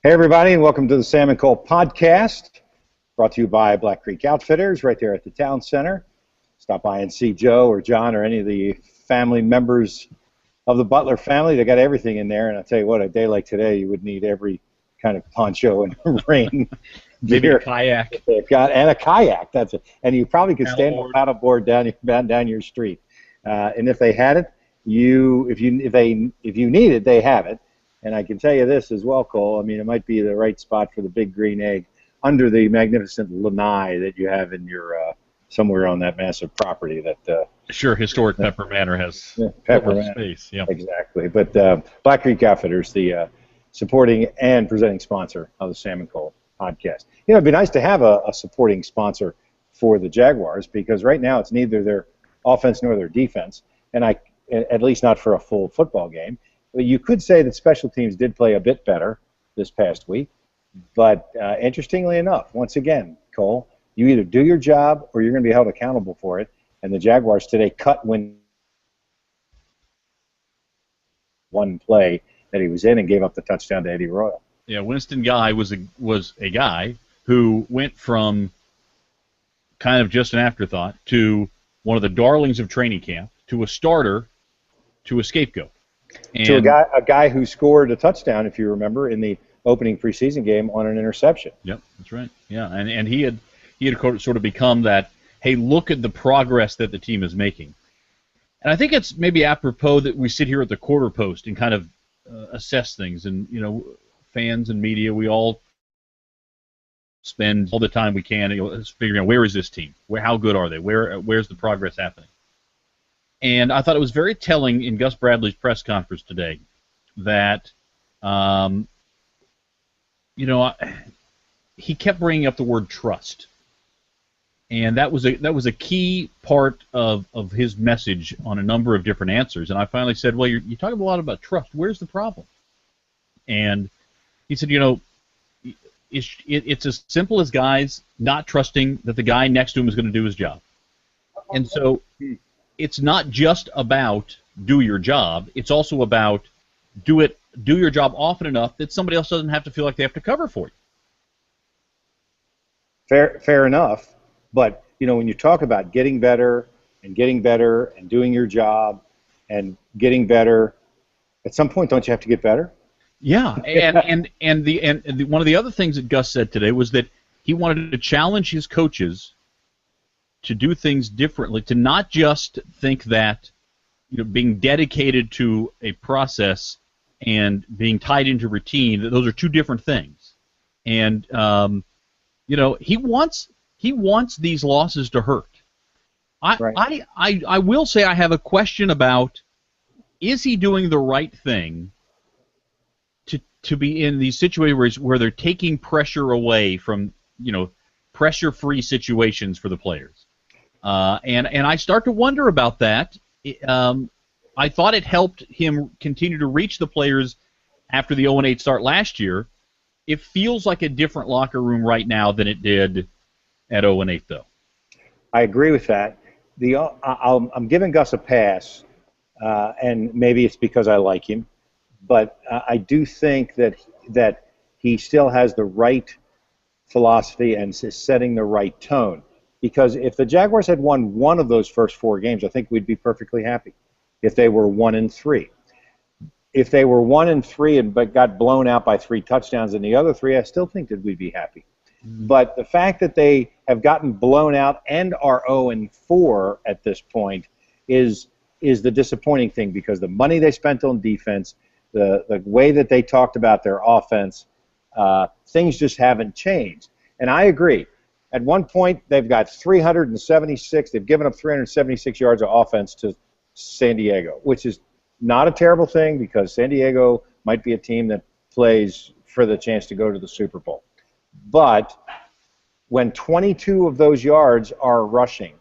Hey, everybody, and welcome to the Sam and Cole podcast, brought to you by Black Creek Outfitters right there at the town center. Stop by and see Joe or John or any of the family members of the Butler family. They got everything in there, and I'll tell you what, a day like today, you would need every kind of poncho and rain Maybe gear a kayak. they've got, and a kayak. That's it. And you probably could stand on Paddleboard. a paddleboard down your street. And if they had it, if you need it, they have it. And I can tell you this as well, Cole. I mean, it might be the right spot for the big green egg under the magnificent lanai that you have in your somewhere on that massive property. That Sure, historic Pepper Manor has Pepper a lot of Manor. space. Yeah. Exactly. But Black Creek Outfitters, the supporting and presenting sponsor of the Sam and Cole podcast. You know, it'd be nice to have a supporting sponsor for the Jaguars because right now it's neither their offense nor their defense, and at least not for a full football game. But you could say that special teams did play a bit better this past week. But interestingly enough, once again, Cole, you either do your job or you're going to be held accountable for it. And the Jaguars today cut when one play that he was in and gave up the touchdown to Eddie Royal. Yeah, Winston Guy was a guy who went from kind of just an afterthought to one of the darlings of training camp to a starter to a scapegoat. And To a guy who scored a touchdown, if you remember, in the opening preseason game on an interception. Yep, that's right. Yeah, and he had sort of become that, hey, look at the progress that the team is making. And I think it's maybe apropos that we sit here at the quarter post and kind of assess things. And, you know, fans and media, we all spend all the time we can figuring out where is this team? How good are they? Where's the progress happening? And I thought it was very telling in Gus Bradley's press conference today that, he kept bringing up the word trust. And that was a key part of his message on a number of different answers. And I finally said, well, you're talking a lot about trust. Where's the problem? And he said, it's as simple as guys not trusting that the guy next to him is going to do his job. And so it's not just about do your job. It's also about do your job often enough that somebody else doesn't have to feel like they have to cover for you. Fair enough. But, you know, when you talk about getting better and doing your job and getting better, at some point, don't you have to get better? Yeah, and one of the other things that Gus said today was that he wanted to challenge his coaches to do things differently, to not just think that, being dedicated to a process and being tied into routine, that those are two different things. And he wants these losses to hurt. Right. I will say I have a question about, is he doing the right thing to be in these situations where they're taking pressure away from, pressure-free situations for the players? And I start to wonder about that. I thought it helped him continue to reach the players after the 0-8 start last year. It feels like a different locker room right now than it did at 0-8, though. I agree with that. I'm giving Gus a pass, and maybe it's because I like him, but I do think that he still has the right philosophy and is setting the right tone. Because if the Jaguars had won one of those first four games, I think we'd be perfectly happy. If they were 1-3, if they were 1-3 but got blown out by 3 touchdowns in the other 3, I still think that we'd be happy. But the fact that they have gotten blown out and are 0-4 at this point is the disappointing thing, because the money they spent on defense, the way that they talked about their offense, things just haven't changed. And I agree. At one point, they've got 376. They've given up 376 yards of offense to San Diego, which is not a terrible thing, because San Diego might be a team that plays for the chance to go to the Super Bowl. But when 22 of those yards are rushing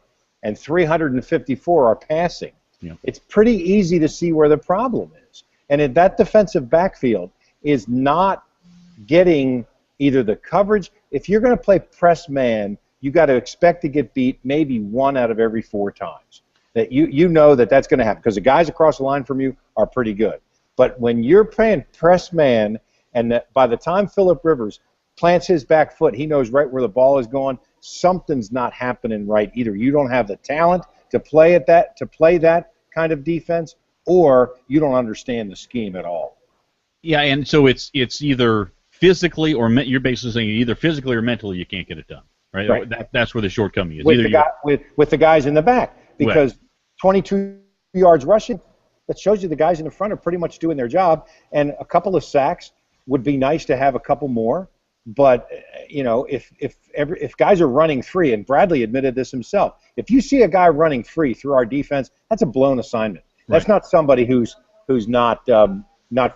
and 354 are passing, it's pretty easy to see where the problem is. And if that defensive backfield is not getting either the coverage, if you're going to play press man, you got to expect to get beat maybe 1 out of every 4 times. That you know that's going to happen, because the guys across the line from you are pretty good. But when you're playing press man and that by the time Phillip Rivers plants his back foot, he knows right where the ball is going. Something's not happening right. Either you don't have the talent to play that kind of defense, or you don't understand the scheme at all. Yeah, and so it's either physically or you're basically saying either physically or mentally you can't get it done, right? That's where the shortcoming is. With the guys in the back, because 22 yards rushing, that shows you the guys in the front are pretty much doing their job, and a couple of sacks would be nice to have a couple more. But if guys are running free, and Bradley admitted this himself, if you see a guy running free through our defense, that's a blown assignment. That's not somebody who's not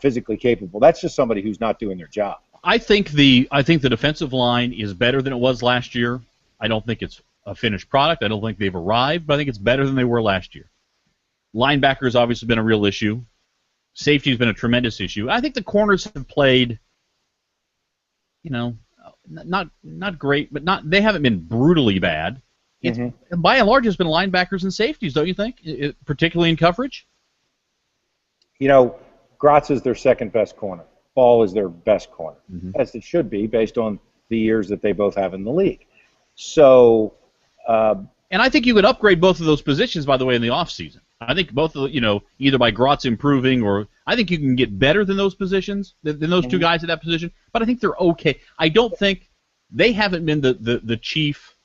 physically capable. That's just somebody who's not doing their job. I think the defensive line is better than it was last year. I don't think it's a finished product. I don't think they've arrived, but I think it's better than they were last year. Linebackers obviously been a real issue. Safety's been a tremendous issue. I think the corners have played, not great, but they haven't been brutally bad. By and large, it's been linebackers and safeties, don't you think? Particularly in coverage. Gratz is their second best corner. Ball is their best corner, as it should be, based on the years that they both have in the league. So, and I think you could upgrade both of those positions, by the way, in the offseason. I think both of either by Gratz improving, or I think you can get better than those positions, than those two guys at that position. But I think they're okay. I don't think they haven't been the chief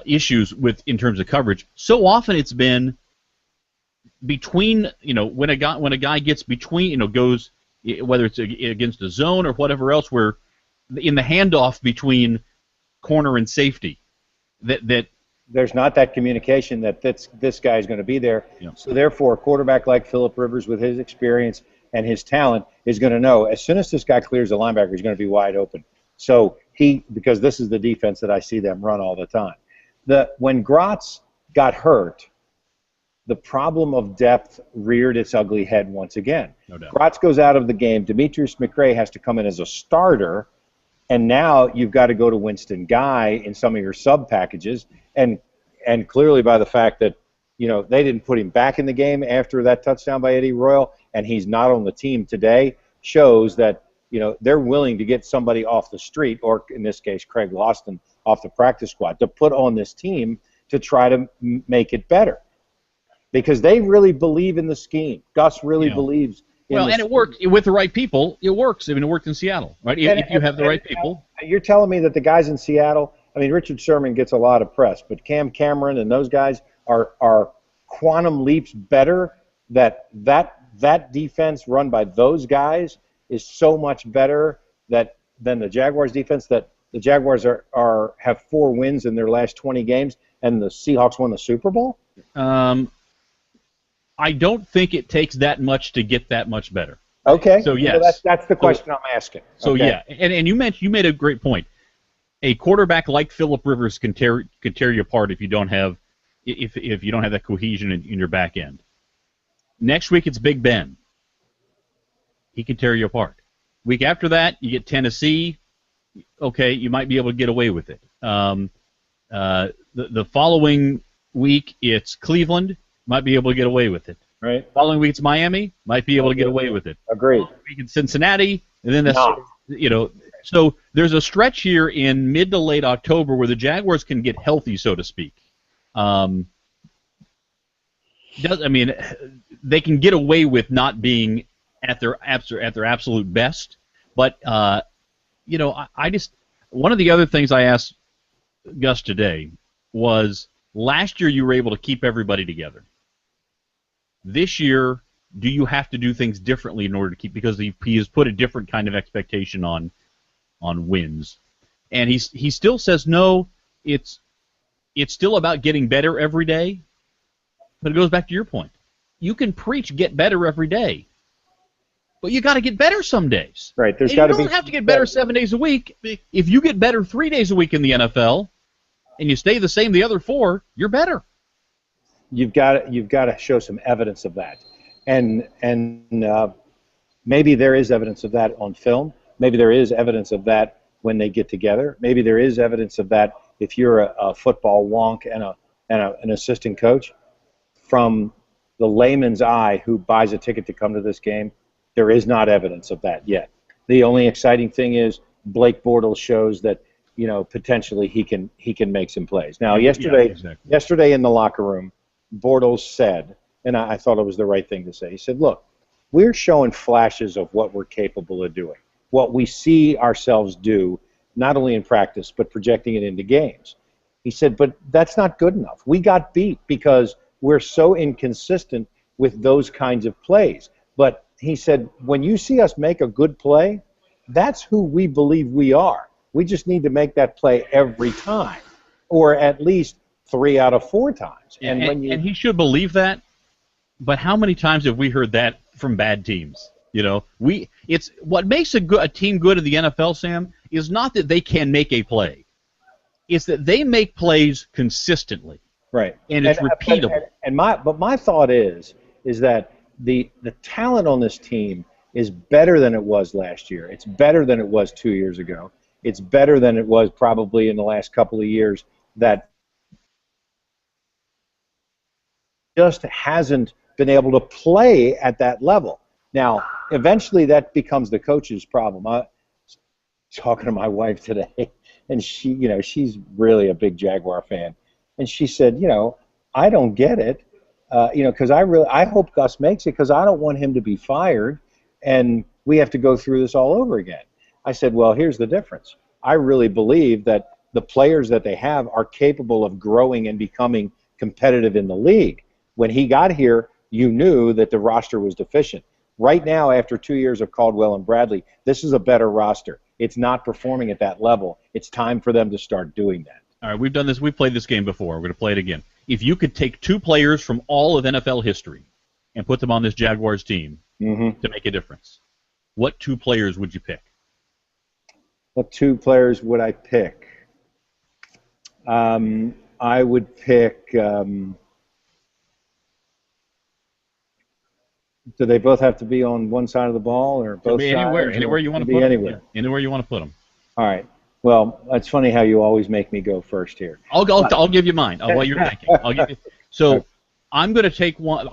issues in terms of coverage. So often it's been between, when a guy gets between, goes, whether it's against a zone or whatever else, where in the handoff between corner and safety, that there's not that communication that this guy is going to be there. Yeah. So therefore, a quarterback like Phillip Rivers, with his experience and his talent, is going to know as soon as this guy clears the linebacker, he's going to be wide open. So because this is the defense that I see them run all the time. When Gratz got hurt, the problem of depth reared its ugly head once again. No doubt. Gratz goes out of the game. Demetrius McRae has to come in as a starter, and now you've got to go to Winston Guy in some of your sub packages, and clearly by the fact that they didn't put him back in the game after that touchdown by Eddie Royal, and he's not on the team today, shows that they're willing to get somebody off the street, or in this case Craig Loston, off the practice squad, to put on this team to try to make it better. Because they really believe in the scheme. Gus really believes in the scheme. It worked with the right people. It works. I mean, it worked in Seattle, right? If you have the right people. You're telling me that the guys in Seattle, Richard Sherman gets a lot of press, but Cam Cameron and those guys are quantum leaps better. That defense run by those guys is so much better than the Jaguars defense. That the Jaguars have 4 wins in their last 20 games, and the Seahawks won the Super Bowl. I don't think it takes that much to get that much better. Okay. So yes, well, that's the question I'm asking. So okay. Yeah, and you made a great point. A quarterback like Phillip Rivers can tear you apart if you don't have that cohesion in your back end. Next week it's Big Ben. He can tear you apart. Week after that you get Tennessee. Okay, you might be able to get away with it. The following week it's Cleveland. Might be able to get away with it. Right. Following week it's Miami. Might be able to get away with it. Agreed. Week in Cincinnati, and then so there's a stretch here in mid to late October where the Jaguars can get healthy, so to speak. They can get away with not being at their absolute best. But I just, one of the other things I asked Gus today was, last year you were able to keep everybody together. This year, do you have to do things differently in order to keep? Because he has put a different kind of expectation on wins, and he still says no. It's still about getting better every day. But it goes back to your point. You can preach get better every day, but you got to get better some days. Right. You don't have to get better 7 days a week. If you get better 3 days a week in the NFL, and you stay the same the other 4, you're better. You've got to show some evidence of that, and maybe there is evidence of that on film. Maybe there is evidence of that when they get together. Maybe there is evidence of that if you're a football wonk and an assistant coach. From the layman's eye who buys a ticket to come to this game, There is not evidence of that yet. The only exciting thing is Blake Bortles shows that, potentially he can make some plays. Now, yesterday in the locker room, Bortles said, and I thought it was the right thing to say. He said, "Look, we're showing flashes of what we're capable of doing, what we see ourselves do, not only in practice but projecting it into games." He said, "But that's not good enough. We got beat because we're so inconsistent with those kinds of plays." But he said, "When you see us make a good play, that's who we believe we are. We just need to make that play every time, or at least 3 out of 4 times." And he should believe that. But how many times have we heard that from bad teams? It's what makes a team good in the NFL, Sam, is not that they can make a play. It's that they make plays consistently. Right. And it's repeatable. But my thought is that the talent on this team is better than it was last year. It's better than it was 2 years ago. It's better than it was probably in the last couple of years. That just hasn't been able to play at that level. Now, eventually that becomes the coach's problem. I was talking to my wife today, and she's really a big Jaguar fan, and she said, "I don't get it, because I hope Gus makes it because I don't want him to be fired, and we have to go through this all over again." I said, "Well, here's the difference. I really believe that the players that they have are capable of growing and becoming competitive in the league. When he got here, you knew that the roster was deficient. Right now, after 2 years of Caldwell and Bradley, this is a better roster. It's not performing at that level. It's time for them to start doing that." All right, we've done this. We've played this game before. We're going to play it again. If you could take 2 players from all of NFL history and put them on this Jaguars team to make a difference, what 2 players would you pick? What 2 players would I pick? I would pick. Do they both have to be on one side of the ball, or both sides? Anywhere you want to put them. Anywhere. Yeah, anywhere you want to put them. All right. Well, it's funny how you always make me go first here. I'll give you mine. While you're thinking, I'll give you. So I'm going to take one.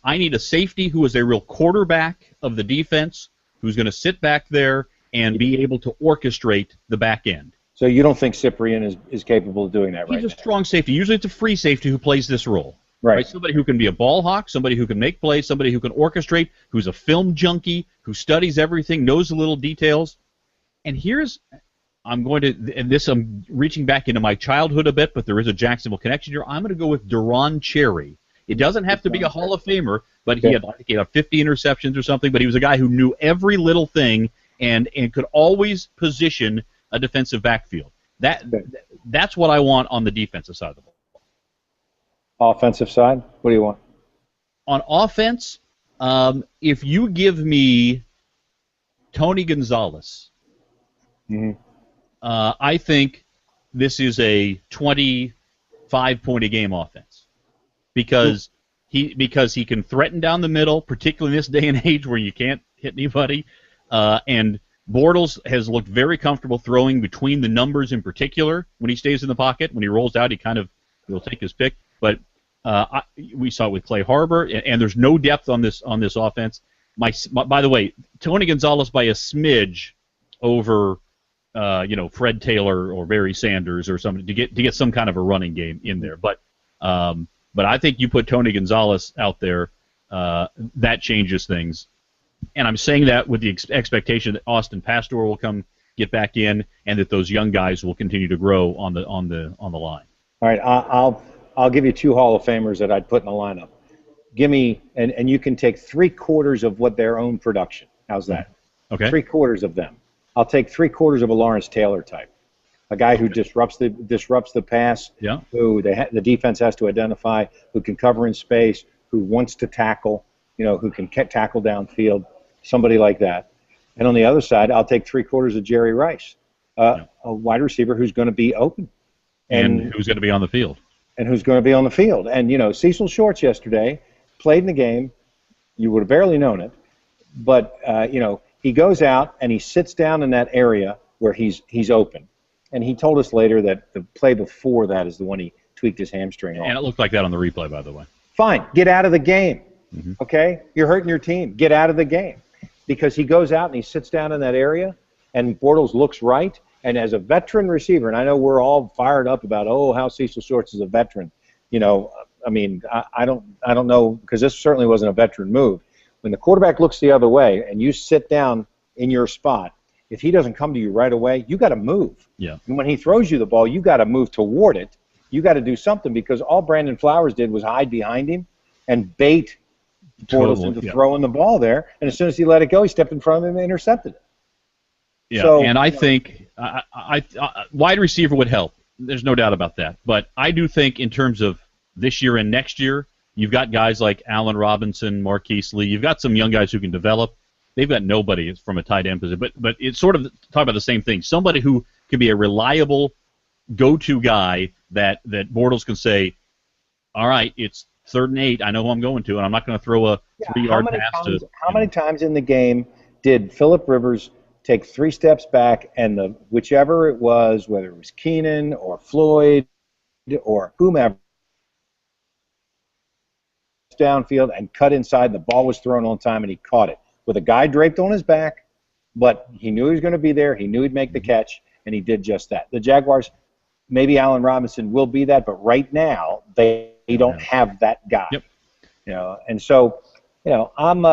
I need a safety who is a real quarterback of the defense, who's going to sit back there and be able to orchestrate the back end. So you don't think Cyprien is capable of doing that right now? He's a strong safety. Usually it's a free safety who plays this role. Right. Somebody who can be a ball hawk, somebody who can make plays, somebody who can orchestrate, who's a film junkie, who studies everything, knows the little details. And I'm reaching back into my childhood a bit, but there is a Jacksonville connection here. I'm going to go with Deron Cherry. It doesn't have to be a Hall of Famer, but he had 50 interceptions or something, but he was a guy who knew every little thing and could always position a defensive backfield. That's what I want on the defensive side of the ball. Offensive side, what do you want? On offense, if you give me Tony Gonzalez, I think this is a 25-point-a-game offense because he can threaten down the middle, particularly in this day and age where you can't hit anybody. And Bortles has looked very comfortable throwing between the numbers in particular when he stays in the pocket. When he rolls out, he'll take his pick. But we saw it with Clay Harbor, and there's no depth on this offense. By the way, Tony Gonzalez by a smidge over Fred Taylor or Barry Sanders or something to get some kind of a running game in there. But I think you put Tony Gonzalez out there, that changes things. And I'm saying that with the expectation that Austin Pastor will come get back in, and that those young guys will continue to grow on the line. All right, I'll give you 2 Hall of Famers that I'd put in the lineup. Give me, and you can take 3/4 of what their own production. How's that? Okay. 3/4 of them. I'll take 3/4 of a Lawrence Taylor type, a guy who disrupts the pass. Yeah. Who the defense has to identify, who can cover in space, who wants to tackle, who can tackle downfield, somebody like that. And on the other side, I'll take 3/4 of Jerry Rice, a wide receiver who's going to be open. And who's going to be on the field. And Cecil Shorts yesterday played in the game. You would have barely known it. But, he goes out and he sits down in that area where he's open. And he told us later that the play before that is the one he tweaked his hamstring on. And it looked like that on the replay, by the way. Fine. Get out of the game. Mm-hmm. Okay? You're hurting your team. Get out of the game. because he goes out and he sits down in that area, and Bortles looks right. And as a veteran receiver, and I know we're all fired up about, oh, how Cecil Shorts is a veteran. You know, I mean, I don't know, because this certainly wasn't a veteran move. When the quarterback looks the other way and you sit down in your spot, if he doesn't come to you right away, you got to move. Yeah. And when he throws you the ball, you got to move toward it. You got to do something, because all Brandon Flowers did was hide behind him and bait Bortles into throwing the ball there. And as soon as he let it go, he stepped in front of him and intercepted it. Yeah, so, and I think wide receiver would help. There's no doubt about that. But I do think in terms of this year and next year, you've got guys like Allen Robinson, Marquise Lee. You've got some young guys who can develop. They've got nobody from a tight end position. But it's sort of talking about the same thing. Somebody who can be a reliable go-to guy that Bortles can say, all right, it's 3rd and 8. I know who I'm going to, and I'm not going to throw a 3-yard pass to. How many times in the game did Phillip Rivers take 3 steps back, and whichever it was, whether it was Keenan or Floyd or whomever, downfield and cut inside, the ball was thrown on time, and he caught it with a guy draped on his back, but he knew he was going to be there, he knew he'd make the catch, and he did just that. The Jaguars, maybe Allen Robinson will be that, but right now they don't have that guy. Yep. You know, and so, you know, I'm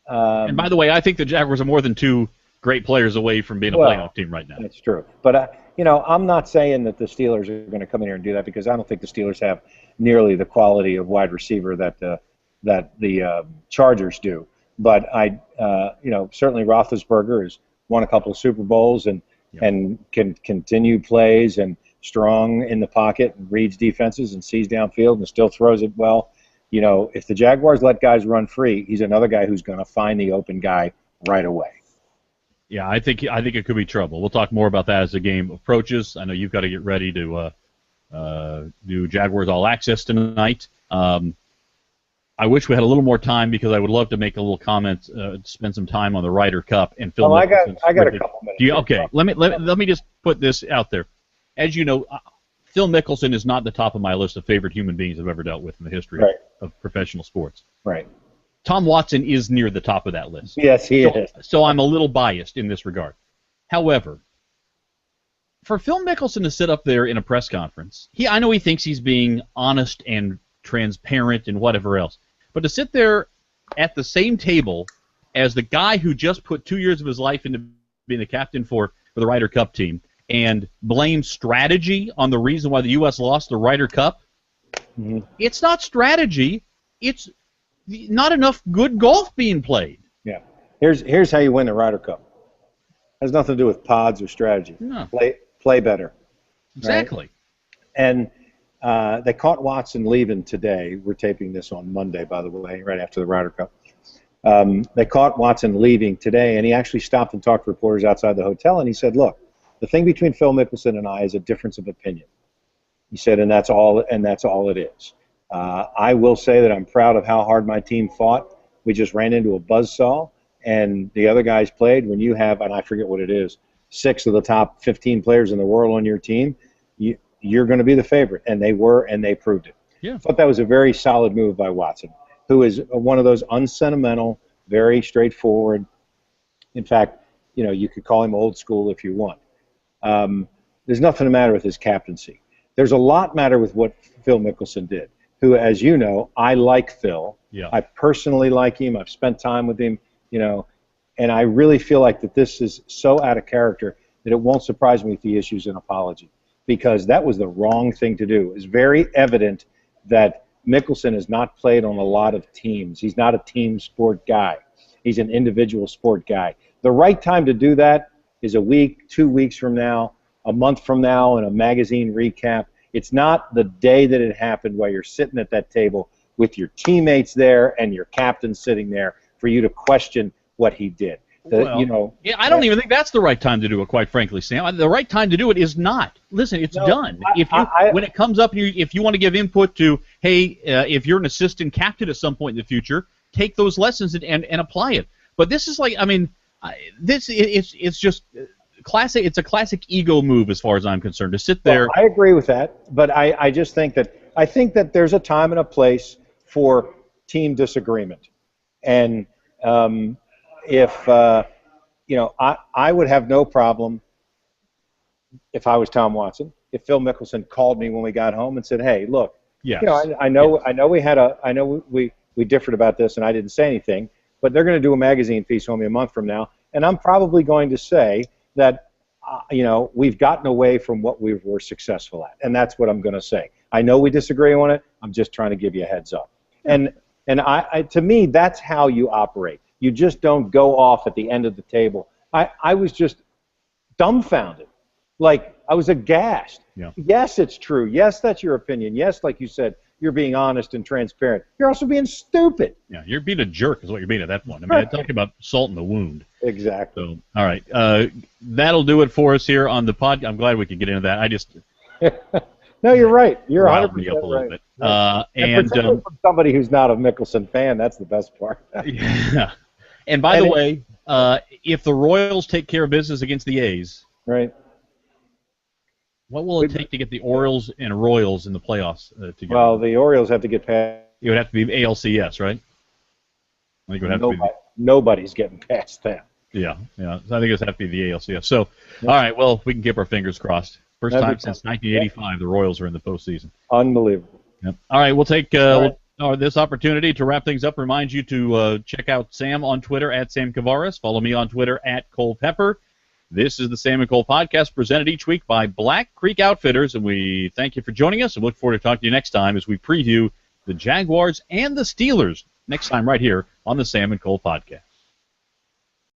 and by the way, I think the Jaguars are more than 2 great players away from being a playoff team right now. That's true. But, you know, I'm not saying that the Steelers are going to come in here and do that, because I don't think the Steelers have nearly the quality of wide receiver that the Chargers do. But you know, certainly Roethlisberger has won a couple of Super Bowls and can continue plays and strong in the pocket and reads defenses and sees downfield and still throws it well. You know, if the Jaguars let guys run free, he's another guy who's going to find the open guy right away. Yeah, I think it could be trouble. We'll talk more about that as the game approaches. I know you've got to get ready to do Jaguars All Access tonight. I wish we had a little more time, because I would love to make a little comment, spend some time on the Ryder Cup and Phil. I got a couple minutes. Okay, let me just put this out there. As you know, Phil Mickelson is not the top of my list of favorite human beings I've ever dealt with in the history of professional sports. Right. Tom Watson is near the top of that list. Yes, he is. So I'm a little biased in this regard. However, for Phil Mickelson to sit up there in a press conference, I know he thinks he's being honest and transparent and whatever else, but to sit there at the same table as the guy who just put 2 years of his life into being the captain for the Ryder Cup team and blame strategy on the reason why the U.S. lost the Ryder Cup, it's not strategy. It's not enough good golf being played. Yeah. Here's how you win the Ryder Cup. It has nothing to do with pods or strategy. No. Play better. Exactly. Right? And they caught Watson leaving today. We're taping this on Monday, by the way, right after the Ryder Cup. They caught Watson leaving today, and he actually stopped and talked to reporters outside the hotel, and he said, look, the thing between Phil Mickelson and I is a difference of opinion. He said, and that's all it is. I will say that I'm proud of how hard my team fought. We just ran into a buzzsaw, and the other guys played. When you have, and I forget what it is, 6 of the top 15 players in the world on your team, you're going to be the favorite, and they were, and they proved it. Yeah. I thought that was a very solid move by Watson, who is one of those unsentimental, very straightforward. In fact, you know, you could call him old school if you want. There's nothing the matter with his captaincy. There's a lot matter with what Phil Mickelson did, who, as you know, I like Phil. Yeah. I personally like him. I've spent time with him, you know, and I really feel like that this is so out of character that it won't surprise me if he issues an apology, because that was the wrong thing to do. It's very evident that Mickelson has not played on a lot of teams. He's not a team sport guy. He's an individual sport guy. The right time to do that is a week, 2 weeks from now, a month from now in a magazine recap. It's not the day that it happened while you're sitting at that table with your teammates there and your captain sitting there for you to question what he did. Well, you know, yeah, I don't even think that's the right time to do it, quite frankly, Sam. The right time to do it is not. Listen, it's done. When it comes up, and if you want to give input to, hey, if you're an assistant captain at some point in the future, take those lessons and apply it. But this is like, I mean, it's just classic. It's a classic ego move as far as I'm concerned, to sit there. Well, I agree with that, but I just think that there's a time and a place for team disagreement, and if I would have no problem if I was Tom Watson, if Phil Mickelson called me when we got home and said, "Hey, look, Yes. I know we differed about this, and I didn't say anything, but they're going to do a magazine piece on me a month from now, and I'm probably going to say that we've gotten away from what we were successful at, and that's what I'm going to say. I know we disagree on it. I'm just trying to give you a heads up." And to me, that's how you operate. You just don't go off at the end of the table. I was just dumbfounded. Like, I was aghast. Yeah. Yes, it's true. Yes, that's your opinion. Yes, like you said, you're being honest and transparent. You're also being stupid. Yeah, you're being a jerk is what you're being at that point. I mean, I'm talking about salt in the wound. Exactly. So, all right. That'll do it for us here on the pod. I'm glad we could get into that. I just... No, you're right. You're 100% me up a little right. bit. And from somebody who's not a Mickelson fan, that's the best part. Yeah. And by the way, if the Royals take care of business against the A's, right? What will it take to get the Orioles and Royals in the playoffs together? Well, the Orioles have to get past. It would have to be ALCS, right? I think it would have to be. Nobody's getting past that. Yeah. So I think it would have to be the ALCS. So, all right. Well, we can keep our fingers crossed. First time since 1985 the Royals are in the postseason. Unbelievable. Yep. All right. We'll take this opportunity to wrap things up. Remind you to check out Sam on Twitter at Sam Kavares. Follow me on Twitter at Cole Pepper. This is the Sam and Cole podcast presented each week by Black Creek Outfitters, and we thank you for joining us and look forward to talking to you next time as we preview the Jaguars and the Steelers next time right here on the Sam and Cole podcast.